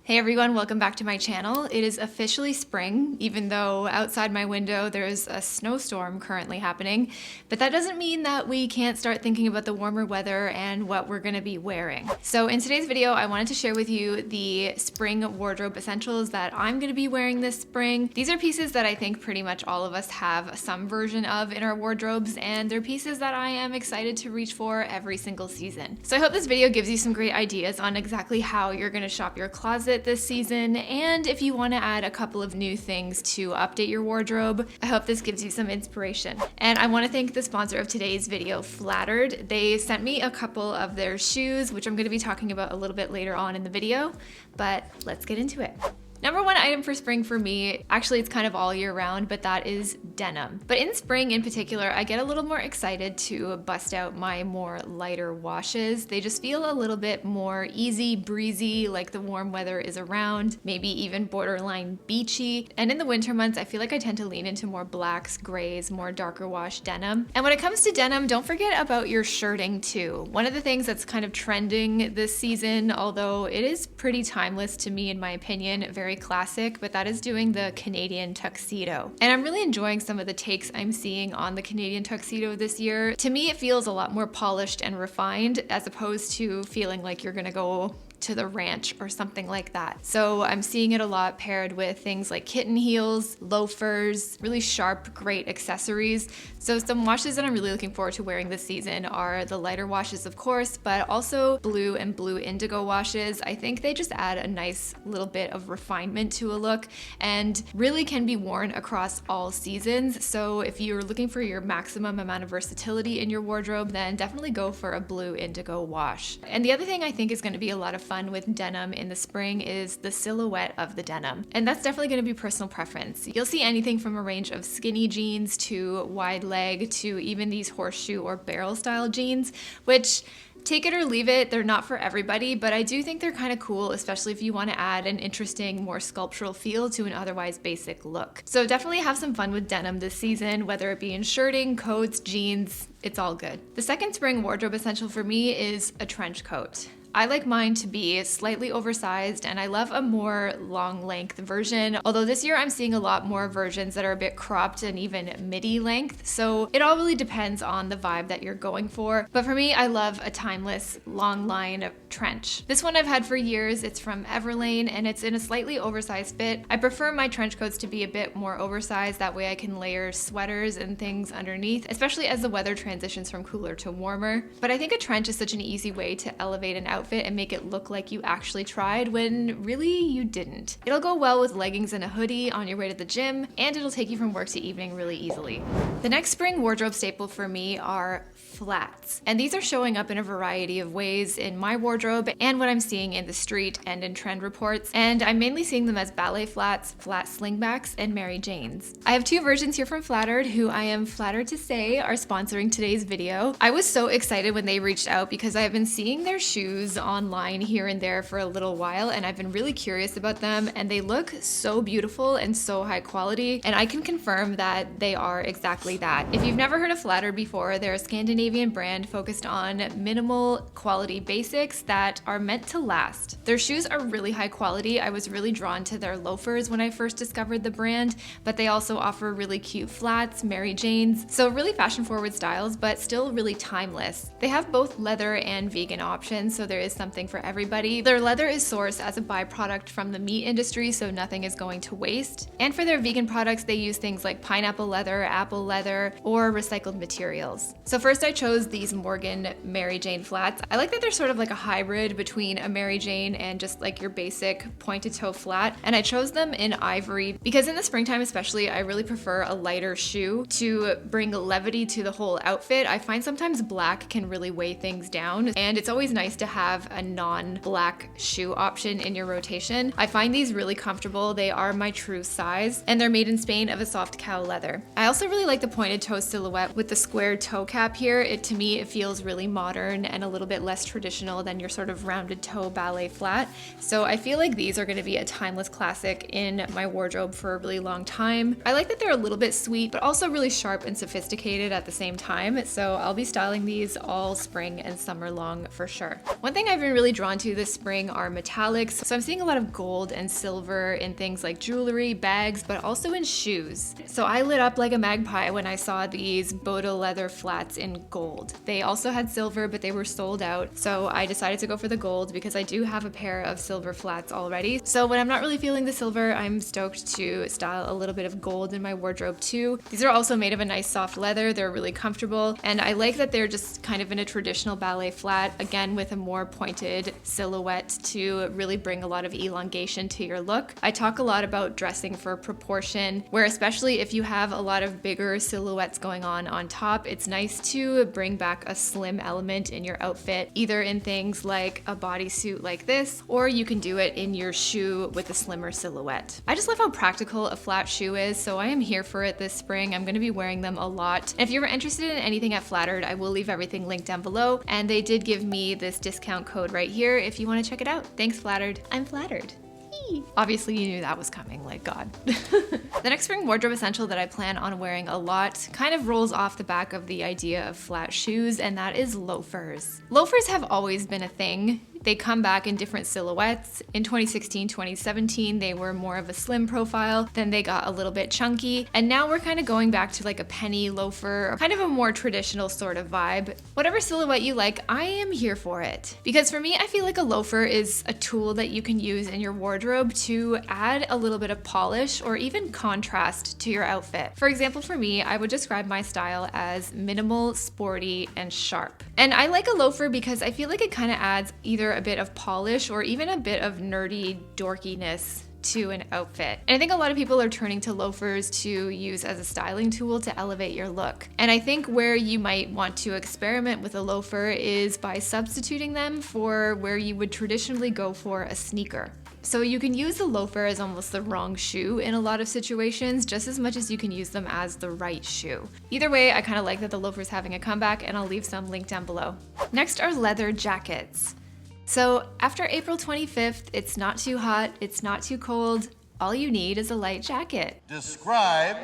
Hey everyone, welcome back to my channel. It is officially spring, even though outside my window there's a snowstorm currently happening. But that doesn't mean that we can't start thinking about the warmer weather and what we're gonna be wearing. So in today's video, I wanted to share with you the spring wardrobe essentials that I'm gonna be wearing this spring. These are pieces that I think pretty much all of us have some version of in our wardrobes, and they're pieces that I am excited to reach for every single season. So I hope this video gives you some great ideas on exactly how you're gonna shop your closet this season, and if you want to add a couple of new things to update your wardrobe. I hope this gives you some inspiration. And I want to thank the sponsor of today's video, Flattered. They sent me a couple of their shoes, which I'm going to be talking about a little bit later on in the video, but let's get into it. Number one item for spring for me, actually it's kind of all year round, but that is denim. But in spring in particular, I get a little more excited to bust out my more lighter washes. They just feel a little bit more easy, breezy, like the warm weather is around, maybe even borderline beachy. And in the winter months, I feel like I tend to lean into more blacks, grays, more darker wash denim. And when it comes to denim, don't forget about your shirting too. One of the things that's kind of trending this season, although it is pretty timeless to me in my opinion, very classic, but that is doing the Canadian tuxedo. And I'm really enjoying some of the takes I'm seeing on the Canadian tuxedo this year. To me, it feels a lot more polished and refined as opposed to feeling like you're gonna go to the ranch or something like that. So I'm seeing it a lot paired with things like kitten heels, loafers, really sharp, great accessories. So some washes that I'm really looking forward to wearing this season are the lighter washes, of course, but also blue and blue indigo washes. I think they just add a nice little bit of refinement to a look and really can be worn across all seasons. So if you're looking for your maximum amount of versatility in your wardrobe, then definitely go for a blue indigo wash. And the other thing I think is going to be a lot of fun with denim in the spring is the silhouette of the denim. And that's definitely going to be personal preference. You'll see anything from a range of skinny jeans to wide leg to even these horseshoe or barrel style jeans, which take it or leave it, they're not for everybody, but I do think they're kind of cool, especially if you want to add an interesting, more sculptural feel to an otherwise basic look. So definitely have some fun with denim this season, whether it be in shirting, coats, jeans, it's all good. The second spring wardrobe essential for me is a trench coat. I like mine to be slightly oversized, and I love a more long length version, although this year I'm seeing a lot more versions that are a bit cropped and even midi length, so it all really depends on the vibe that you're going for. But for me, I love a timeless long line trench. This one I've had for years. It's from Everlane and it's in a slightly oversized fit. I prefer my trench coats to be a bit more oversized, that way I can layer sweaters and things underneath, especially as the weather transitions from cooler to warmer. But I think a trench is such an easy way to elevate an outfit and make it look like you actually tried when really you didn't. It'll go well with leggings and a hoodie on your way to the gym, and it'll take you from work to evening really easily. The next spring wardrobe staple for me are flats. And these are showing up in a variety of ways in my wardrobe and what I'm seeing in the street and in trend reports. And I'm mainly seeing them as ballet flats, flat slingbacks, and Mary Janes. I have two versions here from Flattered, who I am flattered to say are sponsoring today's video. I was so excited when they reached out because I have been seeing their shoes online here and there for a little while, and I've been really curious about them, and they look so beautiful and so high quality, and I can confirm that they are exactly that. If you've never heard of Flattered before, they're a Scandinavian brand focused on minimal quality basics that are meant to last. Their shoes are really high quality. I was really drawn to their loafers when I first discovered the brand, but they also offer really cute flats, Mary Janes, so really fashion forward styles, but still really timeless. They have both leather and vegan options, so there is something for everybody. Their leather is sourced as a byproduct from the meat industry, so nothing is going to waste. And for their vegan products, they use things like pineapple leather, apple leather, or recycled materials. So first I chose these Morgan Mary Jane flats. I like that they're sort of like a hybrid between a Mary Jane and just like your basic pointed toe flat. And I chose them in ivory because in the springtime especially, I really prefer a lighter shoe to bring levity to the whole outfit. I find sometimes black can really weigh things down, and it's always nice to have a non-black shoe option in your rotation. I find these really comfortable. They are my true size, and they're made in Spain of a soft cow leather. I also really like the pointed toe silhouette with the squared toe cap here. To me, it feels really modern and a little bit less traditional than your sort of rounded toe ballet flat. So I feel like these are going to be a timeless classic in my wardrobe for a really long time. I like that they're a little bit sweet, but also really sharp and sophisticated at the same time. So I'll be styling these all spring and summer long for sure. One thing I've been really drawn to this spring are metallics. So I'm seeing a lot of gold and silver in things like jewelry, bags, but also in shoes. So I lit up like a magpie when I saw these Bodo leather flats in gold. They also had silver, but they were sold out. So I decided to go for the gold because I do have a pair of silver flats already. So when I'm not really feeling the silver, I'm stoked to style a little bit of gold in my wardrobe too. These are also made of a nice soft leather. They're really comfortable. And I like that they're just kind of in a traditional ballet flat, again with a more pointed silhouette to really bring a lot of elongation to your look. I talk a lot about dressing for proportion, where especially if you have a lot of bigger silhouettes going on top, it's nice to bring back a slim element in your outfit, either in things like a bodysuit like this, or you can do it in your shoe with a slimmer silhouette. I just love how practical a flat shoe is, so I am here for it this spring. I'm going to be wearing them a lot. And if you're interested in anything at Flattered, I will leave everything linked down below, and they did give me this discount code right here if you want to check it out. Thanks, Flattered. I'm flattered. Obviously you knew that was coming, like God. The next spring wardrobe essential that I plan on wearing a lot kind of rolls off the back of the idea of flat shoes, and that is loafers. Loafers have always been a thing. They come back in different silhouettes. In 2016, 2017, they were more of a slim profile, then they got a little bit chunky, and now we're kind of going back to like a penny loafer, or kind of a more traditional sort of vibe. Whatever silhouette you like, I am here for it. Because for me, I feel like a loafer is a tool that you can use in your wardrobe to add a little bit of polish or even contrast to your outfit. For example, for me, I would describe my style as minimal, sporty, and sharp. And I like a loafer because I feel like it kind of adds either a bit of polish or even a bit of nerdy dorkiness to an outfit. And I think a lot of people are turning to loafers to use as a styling tool to elevate your look. And I think where you might want to experiment with a loafer is by substituting them for where you would traditionally go for a sneaker. So you can use the loafer as almost the wrong shoe in a lot of situations, just as much as you can use them as the right shoe. Either way, I kind of like that the loafer's having a comeback, and I'll leave some linked down below. Next are leather jackets. So after April 25th, it's not too hot, it's not too cold. All you need is a light jacket. Describe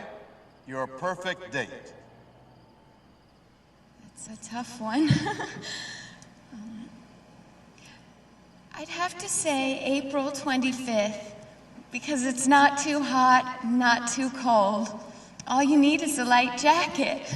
your perfect date. It's a tough one. I'd have to say April 25th, because it's not too hot, not too cold. All you need is a light jacket.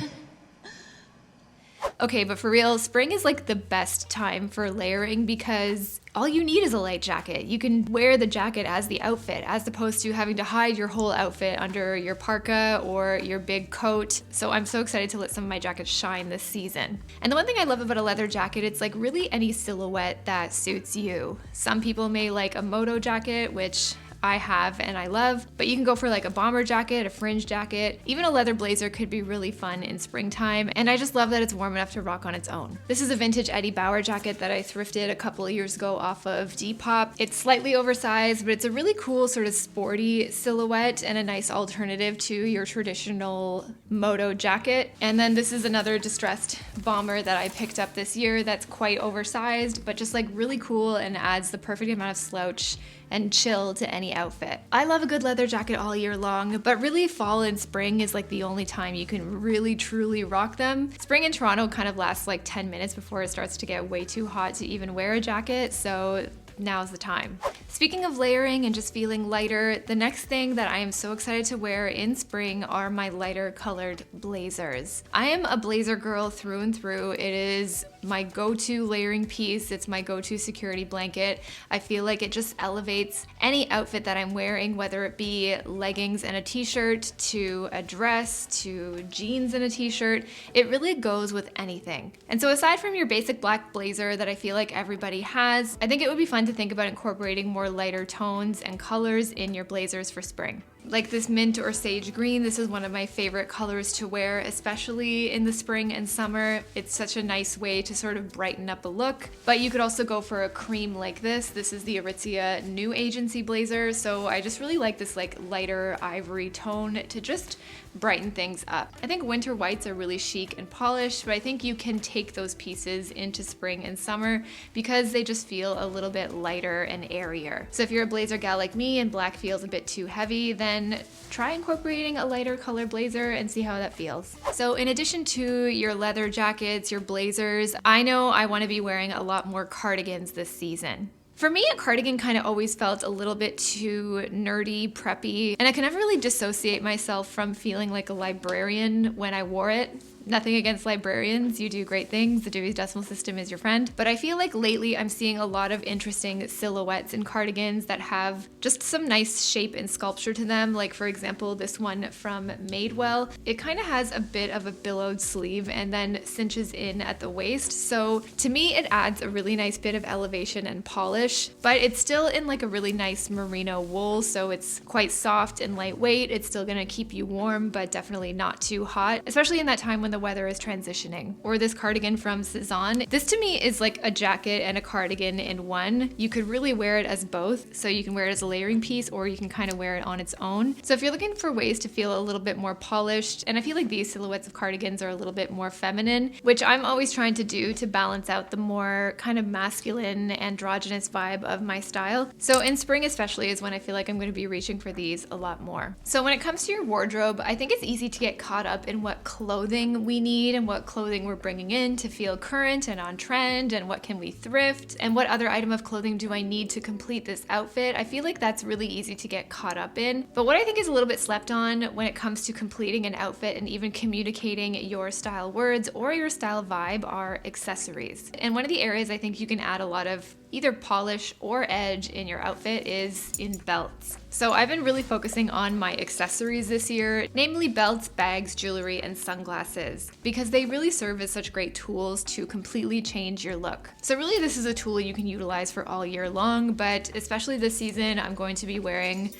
Okay, but for real, spring is like the best time for layering because all you need is a light jacket. You can wear the jacket as the outfit, as opposed to having to hide your whole outfit under your parka or your big coat. So I'm so excited to let some of my jackets shine this season. And the one thing I love about a leather jacket, it's like really any silhouette that suits you. Some people may like a moto jacket, which I have and I love, but you can go for like a bomber jacket, a fringe jacket, even a leather blazer could be really fun in springtime, and I just love that it's warm enough to rock on its own. This is a vintage Eddie Bauer jacket that I thrifted a couple of years ago off of Depop. It's slightly oversized, but it's a really cool sort of sporty silhouette and a nice alternative to your traditional moto jacket. And then this is another distressed bomber that I picked up this year that's quite oversized, but just like really cool and adds the perfect amount of slouch and chill to any outfit. I love a good leather jacket all year long, but really fall and spring is like the only time you can really truly rock them. Spring in Toronto kind of lasts like 10 minutes before it starts to get way too hot to even wear a jacket, so now's the time. Speaking of layering and just feeling lighter, the next thing that I am so excited to wear in spring are my lighter colored blazers. I am a blazer girl through and through. It is my go-to layering piece. It's my go-to security blanket. I feel like it just elevates any outfit that I'm wearing, whether it be leggings and a t-shirt, to a dress, to jeans and a t-shirt. It really goes with anything. And so aside from your basic black blazer that I feel like everybody has, I think it would be fun to think about incorporating more lighter tones and colors in your blazers for spring. Like this mint or sage green, this is one of my favorite colors to wear, especially in the spring and summer. It's such a nice way to sort of brighten up a look. But you could also go for a cream like this. This is the Aritzia New Agency blazer. So I just really like this like lighter ivory tone to just brighten things up. I think winter whites are really chic and polished, but I think you can take those pieces into spring and summer because they just feel a little bit lighter and airier. So if you're a blazer gal like me and black feels a bit too heavy, then then try incorporating a lighter color blazer and see how that feels. So in addition to your leather jackets, your blazers, I know I want to be wearing a lot more cardigans this season. For me, a cardigan kind of always felt a little bit too nerdy, preppy, and I can never really dissociate myself from feeling like a librarian when I wore it. Nothing against librarians, you do great things, the Dewey's Decimal System is your friend. But I feel like lately I'm seeing a lot of interesting silhouettes in cardigans that have just some nice shape and sculpture to them. Like for example, this one from Madewell. It kind of has a bit of a billowed sleeve and then cinches in at the waist. So to me, it adds a really nice bit of elevation and polish, but it's still in like a really nice merino wool. So it's quite soft and lightweight. It's still gonna keep you warm, but definitely not too hot, especially in that time when the weather is transitioning. Or this cardigan from Cezanne. This to me is like a jacket and a cardigan in one. You could really wear it as both. So you can wear it as a layering piece or you can kind of wear it on its own. So if you're looking for ways to feel a little bit more polished, and I feel like these silhouettes of cardigans are a little bit more feminine, which I'm always trying to do to balance out the more kind of masculine, androgynous vibe of my style. So in spring especially is when I feel like I'm going to be reaching for these a lot more. So when it comes to your wardrobe, I think it's easy to get caught up in what clothing we need and what clothing we're bringing in to feel current and on trend, and what can we thrift, and what other item of clothing do I need to complete this outfit. I feel like that's really easy to get caught up in. But what I think is a little bit slept on when it comes to completing an outfit and even communicating your style words or your style vibe are accessories. And one of the areas I think you can add a lot of either polish or edge in your outfit is in belts. So I've been really focusing on my accessories this year, namely belts, bags, jewelry, and sunglasses, because they really serve as such great tools to completely change your look. So really this is a tool you can utilize for all year long, but especially this season, I'm going to be wearing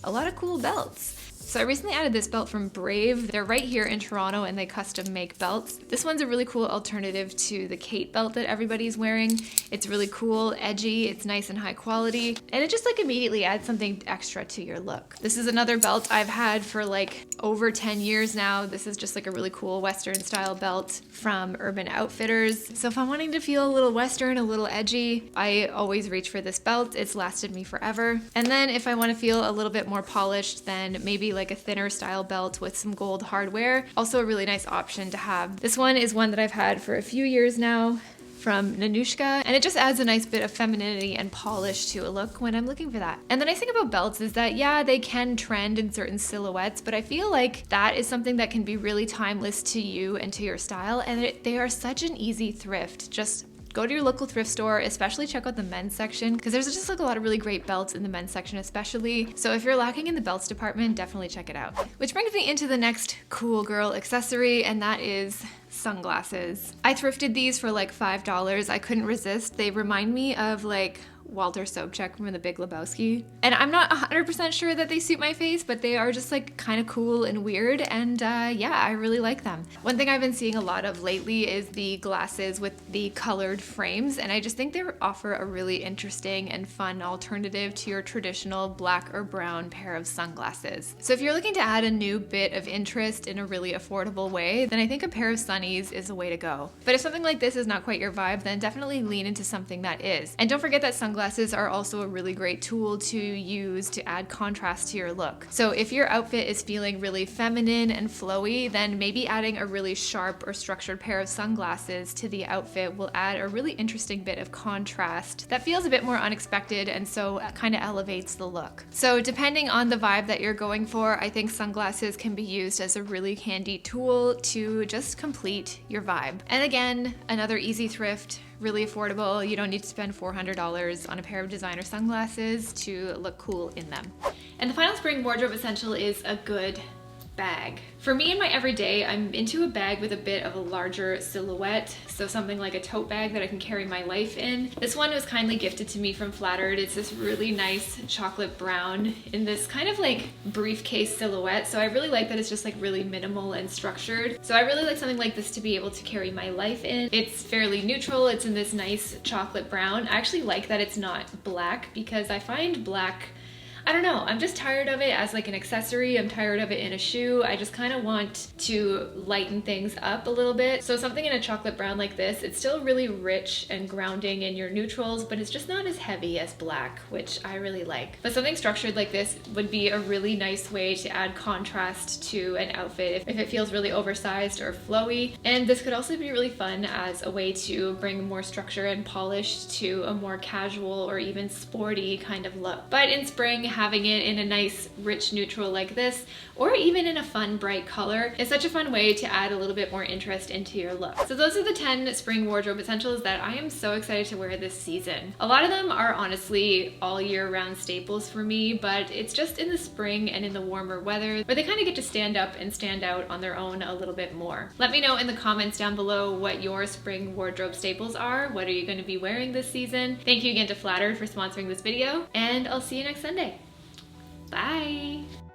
a lot of cool belts. So I recently added this belt from Brave. They're right here in Toronto and they custom make belts. This one's a really cool alternative to the Kate belt that everybody's wearing. It's really cool, edgy, it's nice and high quality, and it just like immediately adds something extra to your look. This is another belt I've had for like over 10 years now. This is just like a really cool Western style belt from Urban Outfitters. So if I'm wanting to feel a little Western, a little edgy, I always reach for this belt. It's lasted me forever. And then if I want to feel a little bit more polished, then maybe like a thinner style belt with some gold hardware. Also a really nice option to have. This one is one that I've had for a few years now from Nanushka, and it just adds a nice bit of femininity and polish to a look when I'm looking for that. And the nice thing about belts is that, yeah, they can trend in certain silhouettes, but I feel like that is something that can be really timeless to you and to your style, and they are such an easy thrift. Just go to your local thrift store, especially check out the men's section, because there's just like a lot of really great belts in the men's section especially. So if you're lacking in the belts department, definitely check it out. Which brings me into the next cool girl accessory, and that is sunglasses. I thrifted these for like $5. I couldn't resist. They remind me of like Walter Sobchak from The Big Lebowski. And I'm not 100% sure that they suit my face, but they are just like kind of cool and weird, and yeah, I really like them. One thing I've been seeing a lot of lately is the glasses with the colored frames, and I just think they offer a really interesting and fun alternative to your traditional black or brown pair of sunglasses. So if you're looking to add a new bit of interest in a really affordable way, then I think a pair of sunnies is the way to go. But if something like this is not quite your vibe, then definitely lean into something that is. And don't forget that sunglasses are also a really great tool to use to add contrast to your look. So if your outfit is feeling really feminine and flowy, then maybe adding a really sharp or structured pair of sunglasses to the outfit will add a really interesting bit of contrast that feels a bit more unexpected, and so kind of elevates the look. So depending on the vibe that you're going for, I think sunglasses can be used as a really handy tool to just complete your vibe. And again, another easy thrift, really affordable. You don't need to spend $400 on a pair of designer sunglasses to look cool in them. And the final spring wardrobe essential is a good bag. For me in my everyday, I'm into a bag with a bit of a larger silhouette, so something like a tote bag that I can carry my life in. This one was kindly gifted to me from Flattered. It's this really nice chocolate brown in this kind of like briefcase silhouette, so I really like that it's just like really minimal and structured. So I really like something like this to be able to carry my life in. It's fairly neutral. It's in this nice chocolate brown. I actually like that it's not black, because I find black, I don't know, I'm just tired of it as like an accessory. I'm tired of it in a shoe. I just kind of want to lighten things up a little bit. So something in a chocolate brown like this, it's still really rich and grounding in your neutrals, but it's just not as heavy as black, which I really like. But something structured like this would be a really nice way to add contrast to an outfit if it feels really oversized or flowy. And this could also be really fun as a way to bring more structure and polish to a more casual or even sporty kind of look. But in spring, having it in a nice rich neutral like this, or even in a fun bright color, is such a fun way to add a little bit more interest into your look. So those are the 10 spring wardrobe essentials that I am so excited to wear this season. A lot of them are honestly all year round staples for me, but it's just in the spring and in the warmer weather where they kind of get to stand up and stand out on their own a little bit more. Let me know in the comments down below what your spring wardrobe staples are. What are you going to be wearing this season? Thank you again to Flattered for sponsoring this video, and I'll see you next Sunday. Bye!